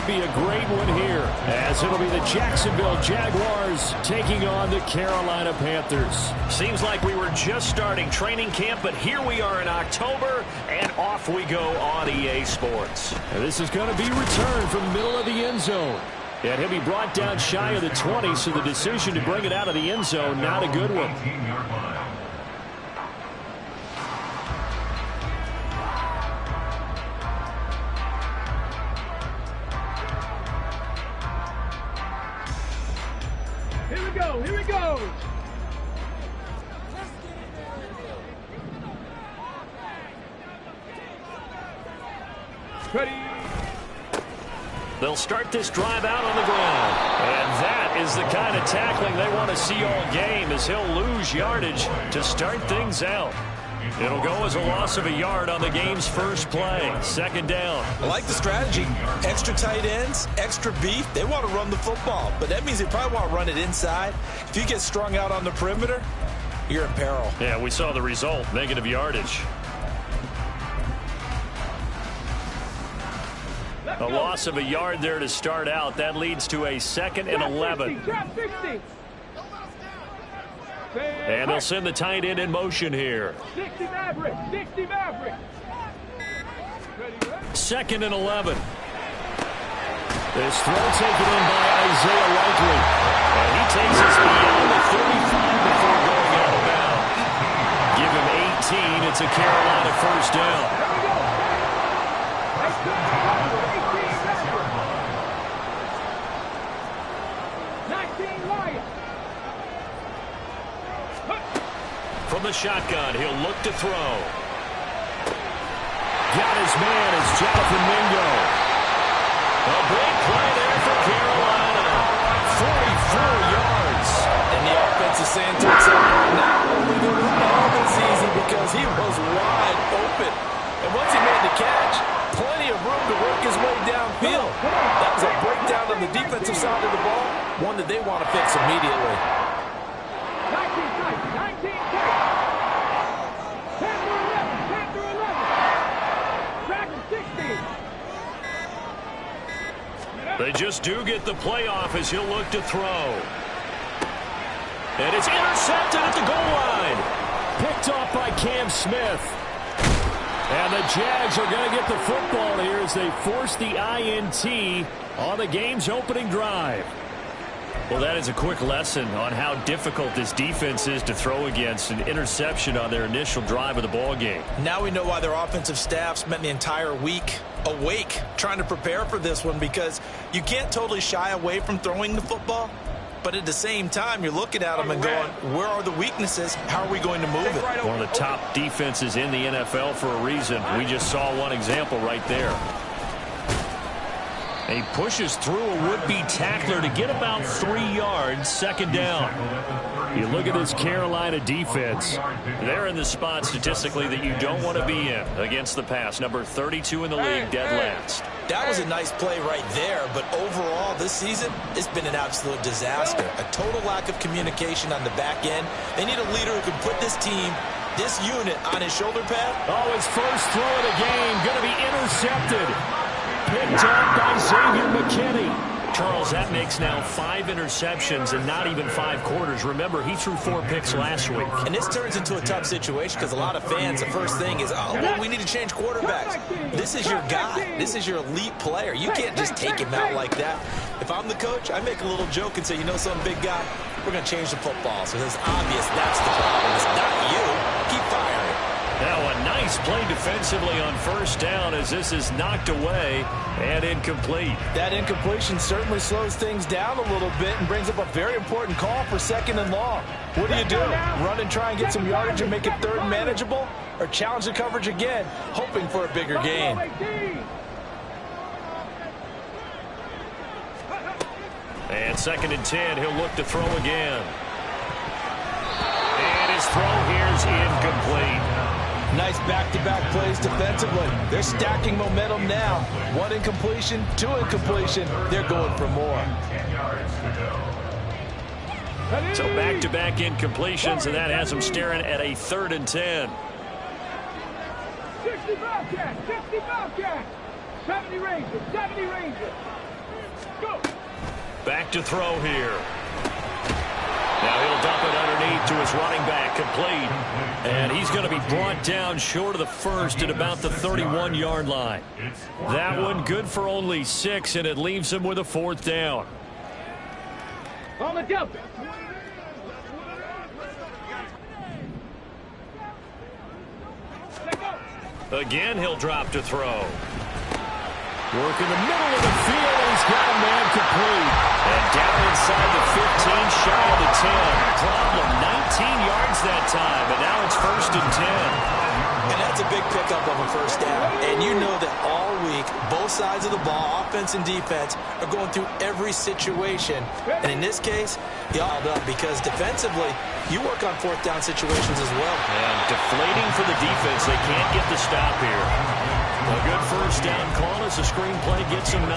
be a great one here, as it'll be the Jacksonville Jaguars taking on the Carolina Panthers. Seems like we were just starting training camp, but here we are in October, and off we go on EA Sports. And this is going to be returned from the middle of the end zone. And he'll be brought down shy of the 20, so the decision to bring it out of the end zone, not a good one. Here we go. Ready. They'll start this drive out on the ground. And that is the kind of tackling they want to see all game, as he'll lose yardage to start things out. It'll go as a loss of a yard on the game's first play. Second down. I like the strategy. Extra tight ends, extra beef. They want to run the football, but that means they probably want to run it inside. If you get strung out on the perimeter, you're in peril. Yeah, we saw the result. Negative yardage. A loss of a yard there to start out. That leads to a 2nd and 11. And they'll send the tight end in motion here. 60 Maverick. 60 Maverick. 2nd and 11. This throw taken in by Isaiah Likely. And he takes us beyond the 35 before going out of bounds. Give him 18. It's a Carolina first down. From the shotgun, he'll look to throw. Got his man is Jonathan Mingo. A big play there for Carolina. 44 yards. And the offense is saying to itself, not only did we all this easy because he was wide open. And once he made the catch, plenty of room to work his way downfield. That was a breakdown on the defensive side of the ball, one that they want to fix immediately. 19 They just do get the playoff as he'll look to throw. And it's intercepted at the goal line. Picked off by Cam Smith. And the Jags are going to get the football here as they force the INT on the game's opening drive. Well, that is a quick lesson on how difficult this defense is to throw against. An interception on their initial drive of the ball game. Now we know why their offensive staff spent the entire week awake trying to prepare for this one, because you can't totally shy away from throwing the football, but at the same time you're looking at them and going, where are the weaknesses? How are we going to move it? One of the top defenses in the NFL for a reason. We just saw one example right there. He pushes through a would-be tackler to get about 3 yards. Second down. You look at this Carolina defense. They're in the spot statistically that you don't want to be in against the pass. Number 32 in the league, dead last. That was a nice play right there, but overall this season, it's been an absolute disaster. A total lack of communication on the back end. They need a leader who can put this team, this unit, on his shoulder pad. Oh, his first throw of the game going to be intercepted. Picked up by Xavier McKinney. Charles, that makes now 5 interceptions in not even 5 quarters. Remember, he threw 4 picks last week. And this turns into a tough situation because a lot of fans, the first thing is, oh, well, we need to change quarterbacks. This is your guy. This is your elite player. You can't just take him out like that. If I'm the coach, I make a little joke and say, you know something, big guy? We're going to change the football. So it's obvious that's the problem. It's not you. Keep firing. Now a nice play defensively on first down as this is knocked away and incomplete. That incompletion certainly slows things down a little bit and brings up a very important call for 2nd and long. What do? Run and try and get some yardage and make it 3rd and manageable? Or challenge the coverage again, hoping for a bigger gain? And 2nd and 10, he'll look to throw again. And his throw here is incomplete. Nice back-to-back plays defensively. They're stacking momentum now. 1 incompletion, 2 incompletion. They're going for more. So back-to-back incompletions, and that has them staring at a 3rd and 10. 60 Bobcats, 60 Bobcats. 70 Rangers, 70 Rangers. to throw here. Now he'll dump it underneath to his running back, complete. And he's going to be brought down short of the first at about the 31-yard line. That one good for only 6, and it leaves him with a 4th down. On the jump. Again, he'll drop to throw. Work in the middle of the field, and he's got a man complete. And down inside the 15, shy of the 10. Problem, 19 yards that time, but now it's 1st and 10. And that's a big pickup of a 1st down. And you know that all week, both sides of the ball, offense and defense, are going through every situation. And in this case, he all up because defensively, you work on 4th down situations as well. And deflating for the defense. They can't get the stop here. A good 1st down call as the screenplay gets him 9.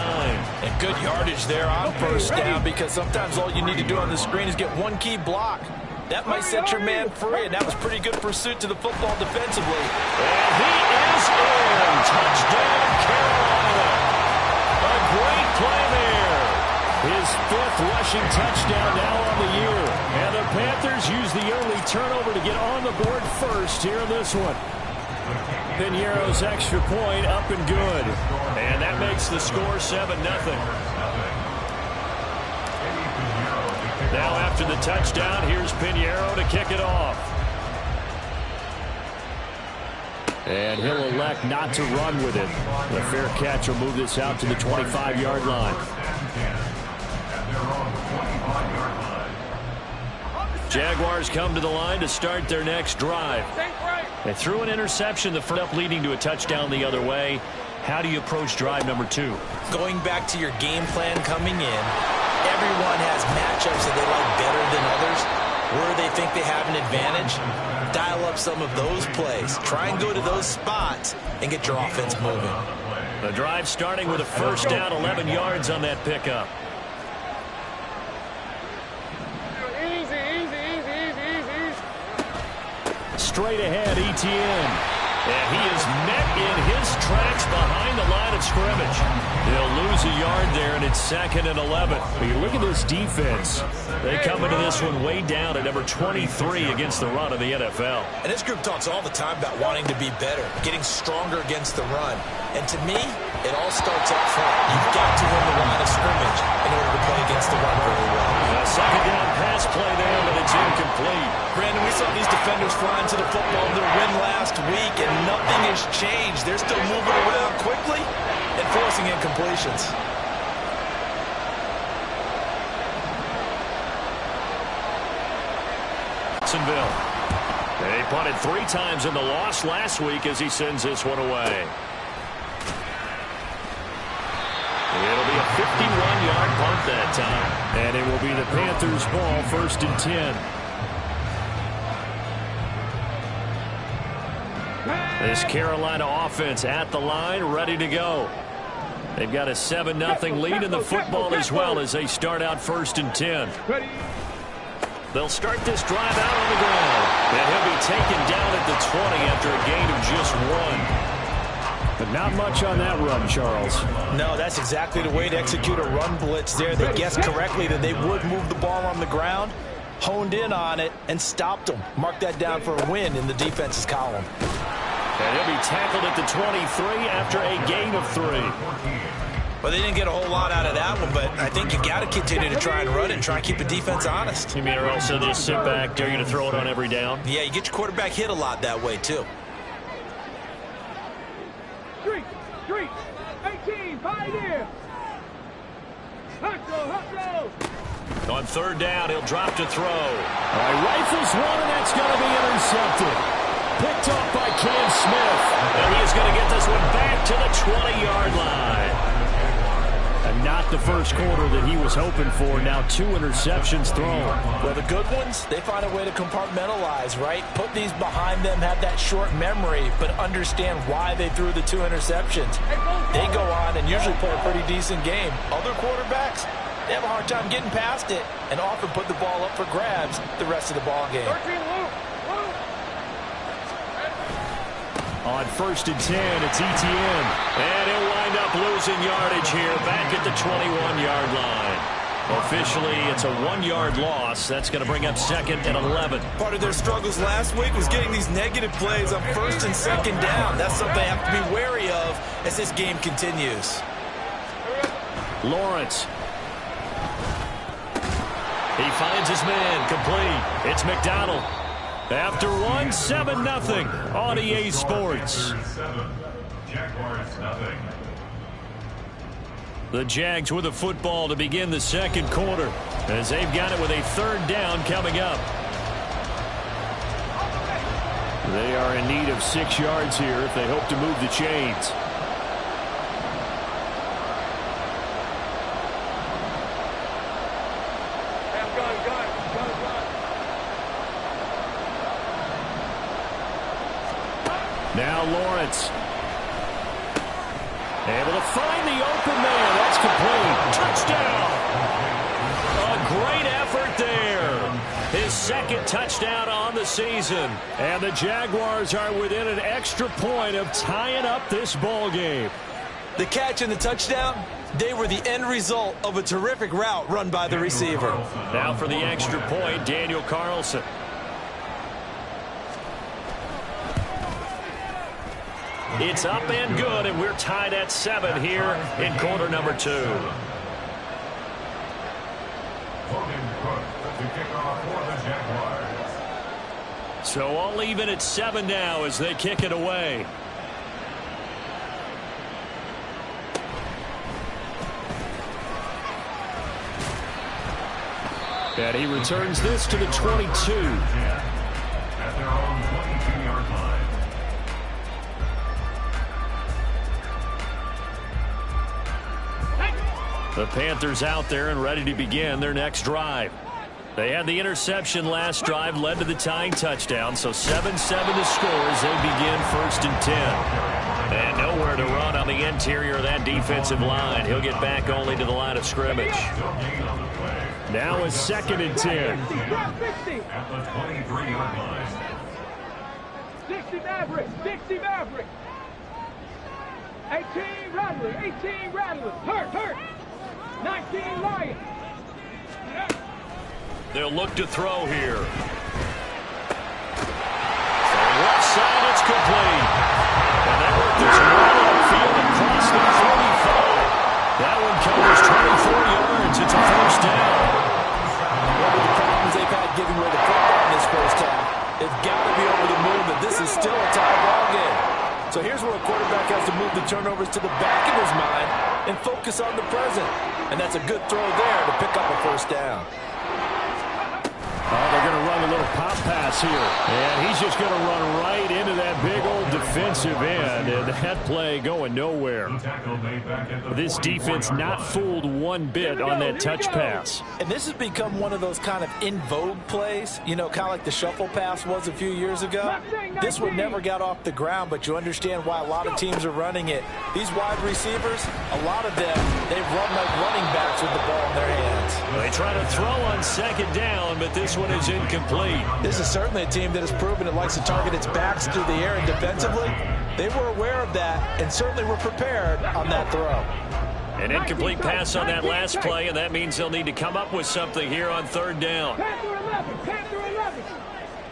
And good yardage there on 1st down because sometimes all you need to do on the screen is get one key block. That might set your man free, and that was pretty good pursuit to the football defensively. And he is in. Touchdown, Carolina. A great play there. His 5th rushing touchdown now on the year. And the Panthers use the early turnover to get on the board first here in this one. Piñeiro's extra point up and good. And that makes the score 7-0. Now after the touchdown, here's Piñeiro to kick it off. And he'll elect not to run with it. The fair catch will move this out to the 25-yard line. Jaguars come to the line to start their next drive. They threw an interception the first up, leading to a touchdown the other way. How do you approach drive number 2? Going back to your game plan coming in, everyone has matchups that they like better than others. Where they think they have an advantage, dial up some of those plays. Try and go to those spots and get your offense moving. The drive starting with a 1st down, 11 yards on that pickup. Straight ahead, Etienne. And he is met in his tracks behind the line of scrimmage. They'll lose a yard there, and it's 2nd and 11. But you look at this defense. They come into this one way down at number 23 against the run of the NFL. And this group talks all the time about wanting to be better, getting stronger against the run. And to me, it all starts up front. You've got to win the line of scrimmage in order to play against the run very well. A 2nd down pass play there, but it's incomplete. Brandon, we saw these defenders flying to the football in their win last week, and nothing has changed. They're still moving around quickly and forcing incompletions. Jacksonville. They punted 3 times in the loss last week as he sends this one away. It'll be a 51-yard punt that time. And it will be the Panthers' ball, 1st and 10. This Carolina offense at the line, ready to go. They've got a 7-0 lead in the football as well as they start out 1st and 10. They'll start this drive out on the ground. And he'll be taken down at the 20 after a gain of just 1. But not much on that run, Charles. No, that's exactly the way to execute a run blitz there. They guessed correctly that they would move the ball on the ground, honed in on it, and stopped them. Mark that down for a win in the defense's column. And he'll be tackled at the 23 after a gain of 3. Well, they didn't get a whole lot out of that one, but I think you got to continue to try and run and try and keep the defense honest. You mean also just sit back, dare you to throw it on every down? Yeah, you get your quarterback hit a lot that way, too. Street, 18, Pioneer. Hustle. On 3rd down, he'll drop to throw. All right, rifles one, and that's going to be intercepted. Picked off by Cam Smith. And he is going to get this one back to the 20-yard line. And not the first quarter that he was hoping for. Now 2 interceptions thrown. Well, the good ones, they find a way to compartmentalize, right? Put these behind them, have that short memory, but understand why they threw the 2 interceptions. They go on and usually play a pretty decent game. Other quarterbacks, they have a hard time getting past it and often put the ball up for grabs the rest of the ball game. On 1st and 10, it's Etienne. And he'll wind up losing yardage here back at the 21-yard line. Officially, it's a 1-yard loss. That's going to bring up 2nd and 11. Part of their struggles last week was getting these negative plays on 1st and 2nd down. That's something they have to be wary of as this game continues. Lawrence. He finds his man, complete. It's McDonald. After 1, 7-0 on EA Sports. Jaguars nothing. The Jags with a football to begin the 2nd quarter as they've got it with a 3rd down coming up. They are in need of 6 yards here if they hope to move the chains. Now Lawrence. Able to find the open man. That's complete. Touchdown. A great effort there. His 2nd touchdown on the season. And the Jaguars are within an extra point of tying up this ball game. The catch and the touchdown, they were the end result of a terrific route run by the receiver. Now for the extra point, Daniel Carlson. It's up and good, and we're tied at 7 here in quarter number 2. So all even at 7 now as they kick it away. And he returns this to the 22. At their own 22-yard line. The Panthers out there and ready to begin their next drive. They had the interception last drive, led to the tying touchdown, so 7-7 to score as they begin 1st and 10. And nowhere to run on the interior of that defensive line. He'll get back only to the line of scrimmage. Now is 2nd and 10. At the 23-yard line. 60 Mavericks, 60 Mavericks. 18 Rattlers, 18 Rattlers. Hurt. 19 Lions. They'll look to throw here. So left side, it's complete. And that worked its way upfield across the 45. That one covers 24 yards. It's a 1st down. One of the problems they've had giving away the football in this 1st half, they've got to be able to move it. This is still a tie ball game. So here's where a quarterback has to move the turnovers to the back of his mind and focus on the present. And that's a good throw there to pick up a 1st down. Oh, they're going to run a little pop pass here. And he's just going to run right into that big old defensive end. And that play going nowhere. This defense not fooled one bit on that touch pass. And this has become one of those kind of in vogue plays, you know, kind of like the shuffle pass was a few years ago. This one never got off the ground, but you understand why a lot of teams are running it. These wide receivers, a lot of them, they've run like running backs with the ball in their hands. They try to throw on 2nd down, but this one is incomplete. This is certainly a team that has proven it likes to target its backs through the air and defensively. They were aware of that and certainly were prepared on that throw. An incomplete pass on that last play, and that means they'll need to come up with something here on 3rd down. Panther 11.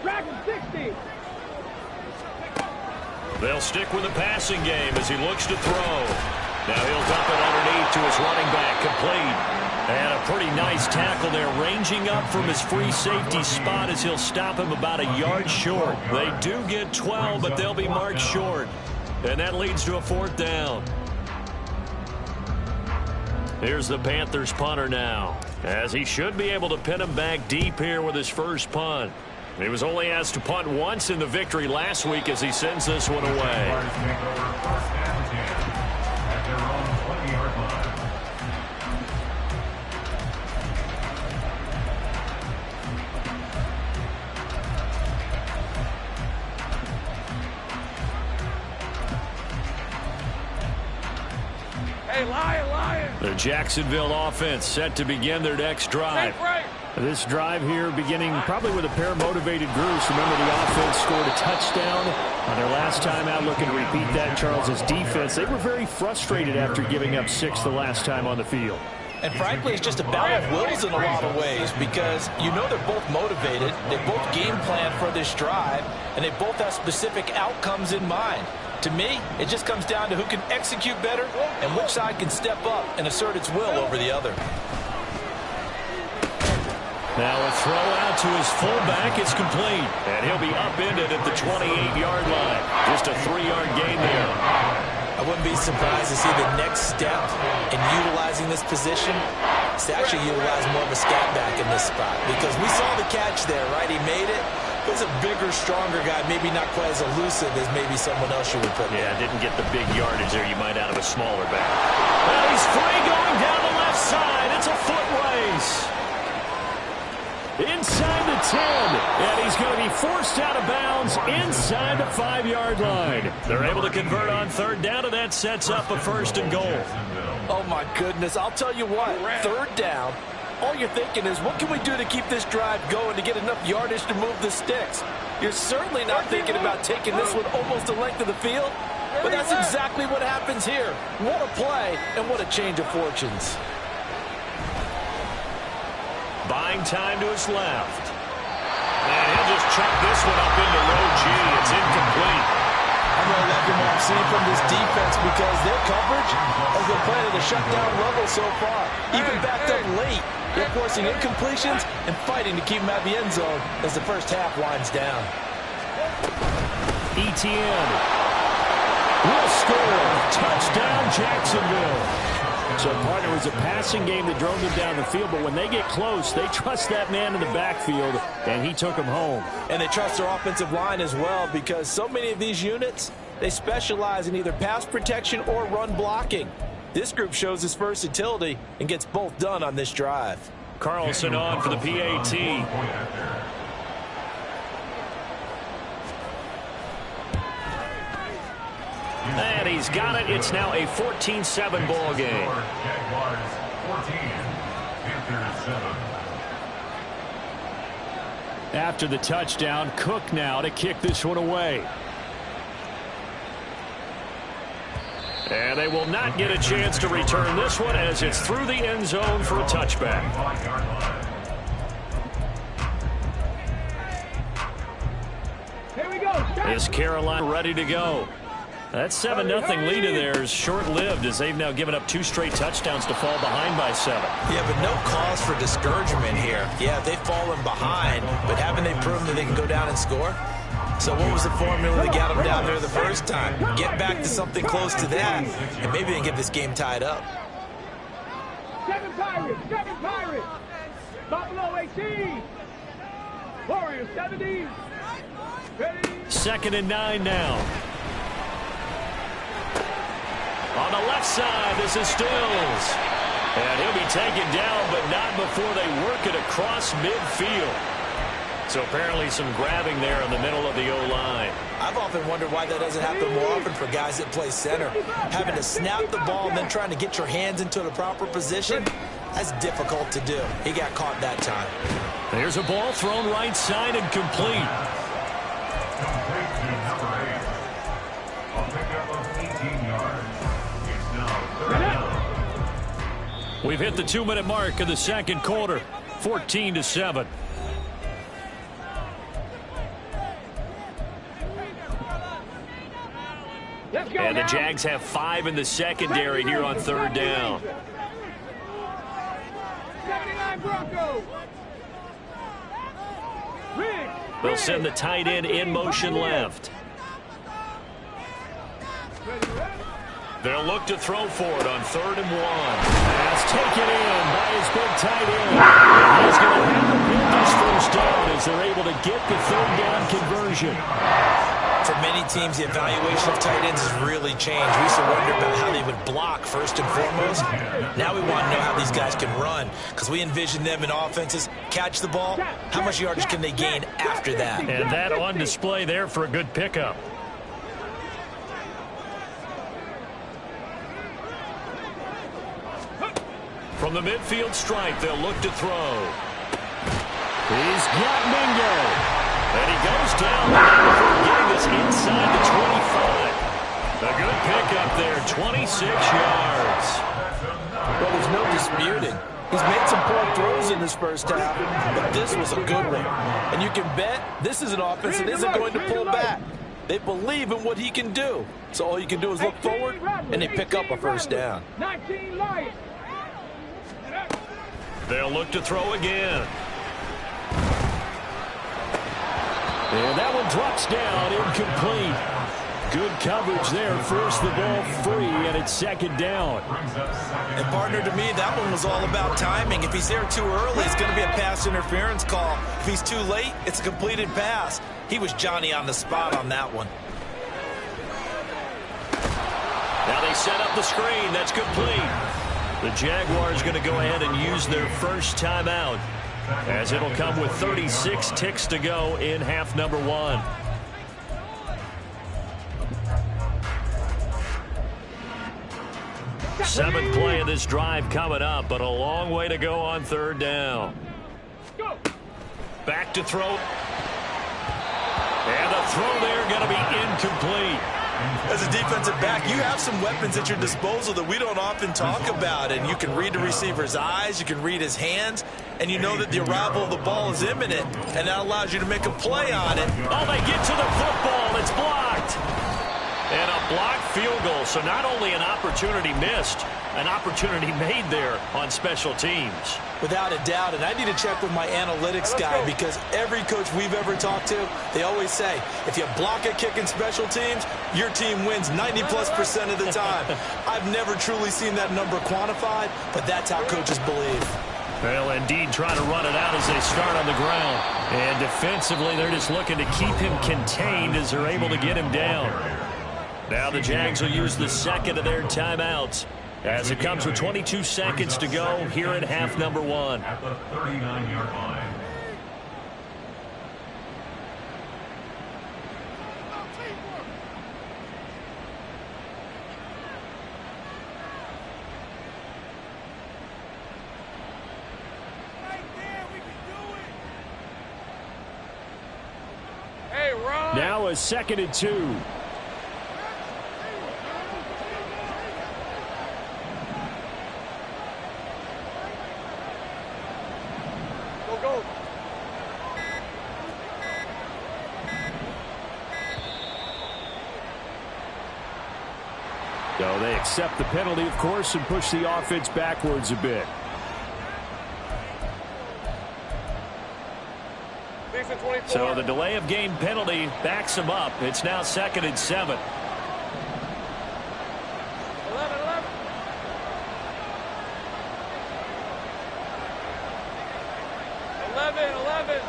Dragon 60. They'll stick with the passing game as he looks to throw. Now he'll dump it underneath to his running back, complete. And a pretty nice tackle there, ranging up from his free safety spot as he'll stop him about a yard short. They do get 12, but they'll be marked short. And that leads to a 4th down. Here's the Panthers punter now, as he should be able to pin him back deep here with his first punt. He was only asked to punt once in the victory last week as he sends this one away. Hey, Lion. The Jacksonville offense set to begin their next drive. This drive here beginning probably with a pair of motivated Bruce. Remember, the offense scored a touchdown on their last time out. Looking to repeat that. Charles's defense, they were very frustrated after giving up 6 the last time on the field. And frankly, it's just a battle of wills in a lot of ways because you know they're both motivated. They both game plan for this drive, and they both have specific outcomes in mind. To me, it just comes down to who can execute better and which side can step up and assert its will over the other. Now a throw out to his fullback. It's complete. And he'll be upended at the 28-yard line. Just a 3-yard gain there. I wouldn't be surprised to see the next step in utilizing this position is to actually utilize more of a scat back in this spot. Because we saw the catch there, right? He made it. He's a bigger, stronger guy, maybe not quite as elusive as maybe someone else you would put there. Yeah, didn't get the big yardage there you might out of a smaller back. Well, he's free going down the left side. It's a foot race. Inside the 10, and he's going to be forced out of bounds inside the 5-yard line. They're able to convert on third down, and that sets up a first and goal. Oh, my goodness. I'll tell you what, third down, all you're thinking is, what can we do to keep this drive going to get enough yardage to move the sticks? You're certainly not thinking about taking this one almost the length of the field, but that's exactly what happens here. What a play, and what a change of fortunes. Buying time to his left. And he'll just chuck this one up into low G. It's incomplete. I'm going to like what I've seen from this defense because their coverage has been playing at a shutdown level so far. Even backed up late. They're forcing incompletions and fighting to keep them out of the end zone as the first half winds down. ETN will score. Touchdown, Jacksonville. So, partner, it was a passing game that drove them down the field, but when they get close, they trust that man in the backfield, and he took them home. And they trust their offensive line as well because so many of these units, they specialize in either pass protection or run blocking. This group shows its versatility and gets both done on this drive. Carlson on for the PAT. And he's got it. It's now a 14-7 ball game. Jaguars 14, Panthers 7. After the touchdown, Cook now to kick this one away. And they will not get a chance to return this one as it's through the end zone for a touchback. Here we go. Is Carolina ready to go? That 7-0 lead of theirs is short-lived as they've now given up 2 straight touchdowns to fall behind by 7. Yeah, but no cause for discouragement here. Yeah, they've fallen behind, but haven't they proven that they can go down and score? So what was the formula that got them down there the first time? Get back to something close to that, and maybe they can get this game tied up. 7 Pirates, 7 Pirates. Buffalo 18. Warriors 70. Ready. 2nd and 9 now. On the left side, this is Stills. And he'll be taken down, but not before they work it across midfield. So apparently some grabbing there in the middle of the O-line. I've often wondered why that doesn't happen more often for guys that play center. Having to snap the ball and then trying to get your hands into the proper position, that's difficult to do. He got caught that time. There's a ball thrown right side and complete. Complete to number 8. A pickup of 18 yards. It's now 3rd down. We've hit the 2-minute mark of the second quarter. 14-7. And the Jags have 5 in the secondary here on 3rd down. 79 Broncos. They'll send the tight end in motion left. They'll look to throw for it on 3rd and 1. Pass taken in by his big tight end. And he's going to have to get this first down as they're able to get the 3rd down conversion. For many teams, the evaluation of tight ends has really changed. We used to wonder about how they would block first and foremost. Now we want to know how these guys can run because we envision them in offenses catch the ball. How much yardage can they gain after that? And that on display there for a good pickup. From the midfield stripe, they'll look to throw. He's got Mingo. And he goes down before getting this inside the 25. A good pickup there, 26 yards. Well, there's there's no disputing. He's made some poor throws in this first half, but this was a good one. And you can bet this is an offense that isn't going to pull back. They believe in what he can do. So all you can do is look forward, and they pick up a first down. 19 Lions. They'll look to throw again. And that one drops down, incomplete. Good coverage there, forced the ball free, and it's second down. And partner, to me, that one was all about timing. If he's there too early, it's going to be a pass interference call. If he's too late, it's a completed pass. He was Johnny on the spot on that one. Now they set up the screen. That's complete. The Jaguars going to go ahead and use their first timeout, as it'll come with 36 ticks to go in half number one. Seventh play of this drive coming up, but a long way to go on third down. Back to throw. And the throw there going to be incomplete. As a defensive back, you have some weapons at your disposal that we don't often talk about. And you can read the receiver's eyes, you can read his hands, and you know that the arrival of the ball is imminent. And that allows you to make a play on it. Oh, they get to the football. It's blocked. And a blocked field goal. So not only an opportunity missed, an opportunity made there on special teams. Without a doubt, and I need to check with my analytics guy, because every coach we've ever talked to, they always say, if you block a kick in special teams, your team wins 90+% of the time. I've never truly seen that number quantified, but that's how coaches believe. Well, indeed, trying to run it out as they start on the ground. And defensively, they're just looking to keep him contained as they're able to get him down. Now the Jags will use the second of their timeouts, as it comes with 22 seconds to go here in half number one. At the 39-yard line. Hey, Ron. Now a 2nd and 2. So they accept the penalty, of course, and push the offense backwards a bit. So the delay of game penalty backs them up. It's now 2nd and 7. 11. 11.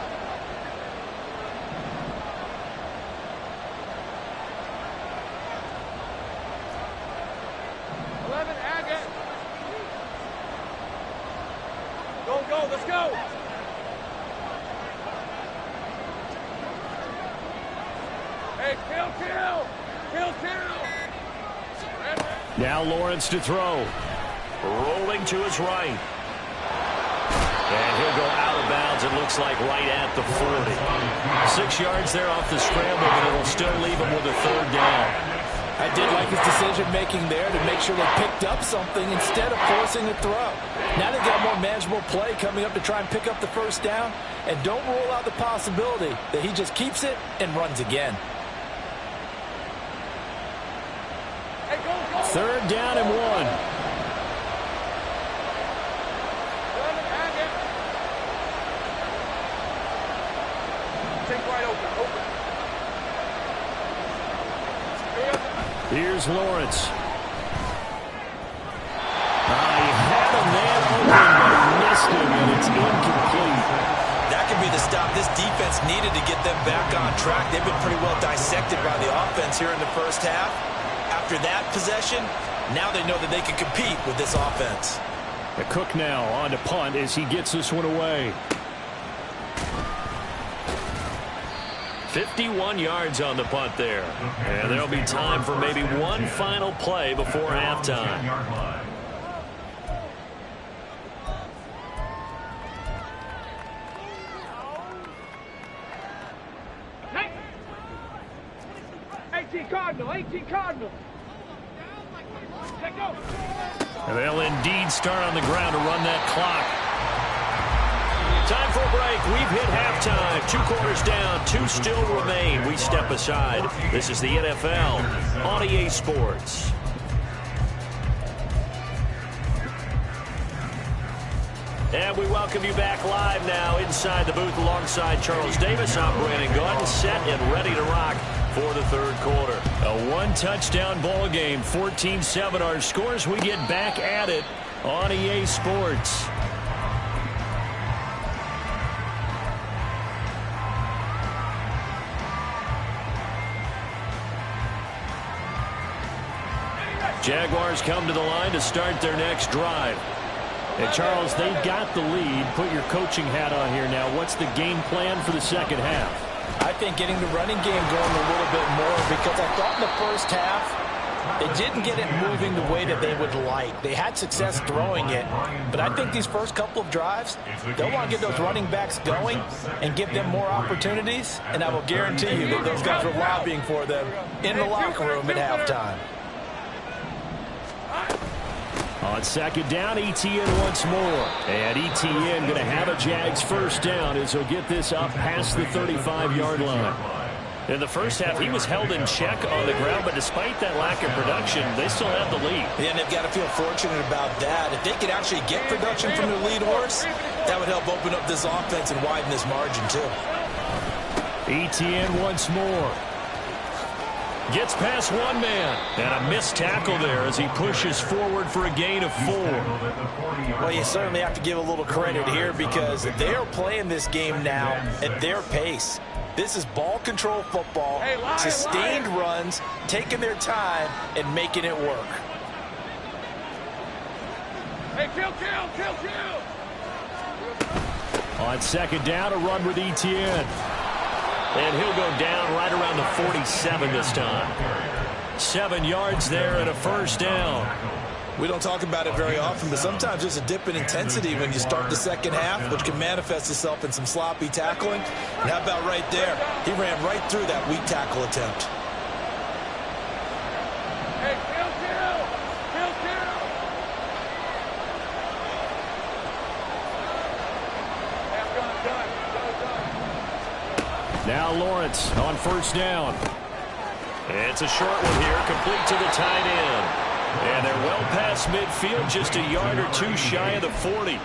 11, Agate. Go, let's go. Hey, kill. Now Lawrence to throw. Rolling to his right. And he'll go out of bounds, it looks like, right at the 40. 6 yards there off the scramble, but it'll still leave him with a third down. I did like his decision-making there to make sure they picked up something instead of forcing a throw. Now they've got a more manageable play coming up to try and pick up the first down, and don't rule out the possibility that he just keeps it and runs again. Hey, go. 3rd down and 1. 11, Agate. Take right open. Here's Lawrence. He had a man open, but he missed him, and it's incomplete. That could be the stop this defense needed to get them back on track. They've been pretty well dissected by the offense here in the first half. After that possession, now they know that they can compete with this offense. The Cook now on to punt as he gets this one away. 51 yards on the punt there. And there'll be time for maybe one final play before halftime. Hey. 18 Cardinal. Let go. And they'll indeed start on the ground to run that clock. Time for a break. We've hit halftime. 2 quarters down, 2 still remain. We step aside. This is the NFL on EA Sports. And we welcome you back live now inside the booth alongside Charles Davis. I'm Brandon Gaudin, set and ready to rock for the third quarter. A 1-touchdown ball game, 14-7 our scores. We get back at it on EA Sports. Jaguars come to the line to start their next drive. And Charles, they got the lead. Put your coaching hat on here now. What's the game plan for the second half? I think getting the running game going a little bit more, because I thought in the first half they didn't get it moving the way that they would like. They had success throwing it, but I think these first couple of drives, they'll want to get those running backs going and give them more opportunities, and I will guarantee you that those guys were lobbying for them in the locker room at halftime. On second down, ETN once more. And ETN going to have a Jags first down as he'll get this up past the 35-yard line. In the first half, he was held in check on the ground, but despite that lack of production, they still have the lead. Yeah, and they've got to feel fortunate about that. If they could actually get production from their lead horse, that would help open up this offense and widen this margin, too. ETN once more. Gets past one man. And a missed tackle there as he pushes forward for a gain of 4. Well, you certainly have to give a little credit here, because they are playing this game now at their pace. This is ball control football, sustained runs, taking their time and making it work. Hey, kill. On second down, a run with ETN. And he'll go down right around the 47 this time. 7 yards there and a first down. We don't talk about it very often, but sometimes there's a dip in intensity when you start the second half, which can manifest itself in some sloppy tackling. And how about right there? He ran right through that weak tackle attempt. Hey, kill. Now Lawrence on first down. It's a short one here, complete to the tight end. And they're well past midfield, just a yard or 2 shy of the 40.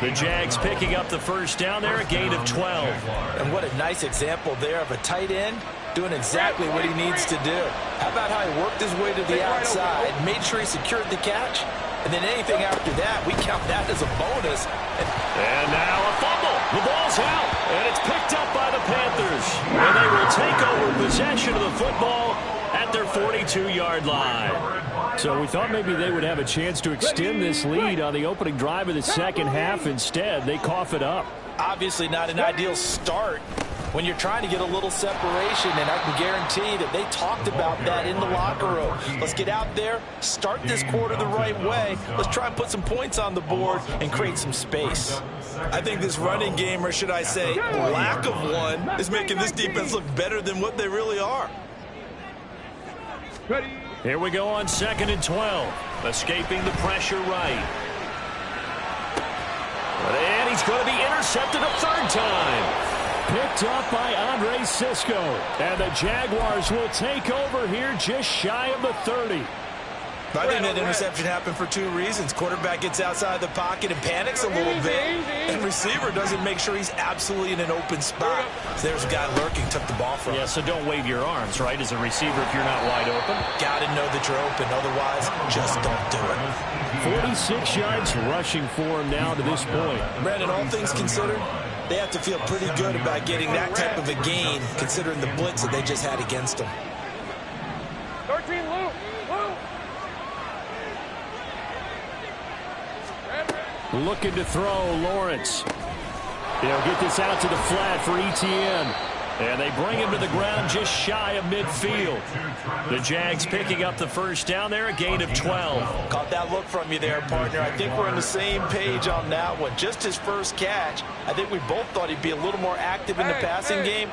The Jags picking up the first down there, a gain of 12. And what a nice example there of a tight end doing exactly what he needs to do. How about how he worked his way to the outside, made sure he secured the catch, and then anything after that, we count that as a bonus. And now a fumble. The ball's out, and it's picked up by the Panthers. And they will take over possession of the football at their 42-yard line. So we thought maybe they would have a chance to extend this lead on the opening drive of the second half. Instead, they cough it up. Obviously not an ideal start when you're trying to get a little separation, and I can guarantee that they talked about that in the locker room. Let's get out there, start this quarter the right way. Let's try and put some points on the board and create some space. I think this running game, or should I say lack of one, is making this defense look better than what they really are. Here we go on 2nd and 12. Escaping the pressure right. And he's going to be intercepted a third time. Picked up by Andre Sisco. And the Jaguars will take over here just shy of the 30. I think that interception happened for 2 reasons. Quarterback gets outside the pocket and panics a little bit. And receiver doesn't make sure he's absolutely in an open spot. So there's a guy lurking, took the ball from him. Yeah, so don't wave your arms, right, as a receiver if you're not wide open. Got to know that you're open. Otherwise, just don't do it. 46 yards rushing for him now to this point. Brandon, all things considered, they have to feel pretty good about getting that type of a gain, considering the blitz that they just had against them. 13, Luke. Looking to throw, Lawrence. He'll get this out to the flat for ETN. And they bring him to the ground just shy of midfield. The Jags picking up the first down there, a gain of 12. Caught that look from you there, partner. I think we're on the same page on that one. Just his first catch. I think we both thought he'd be a little more active in the passing game.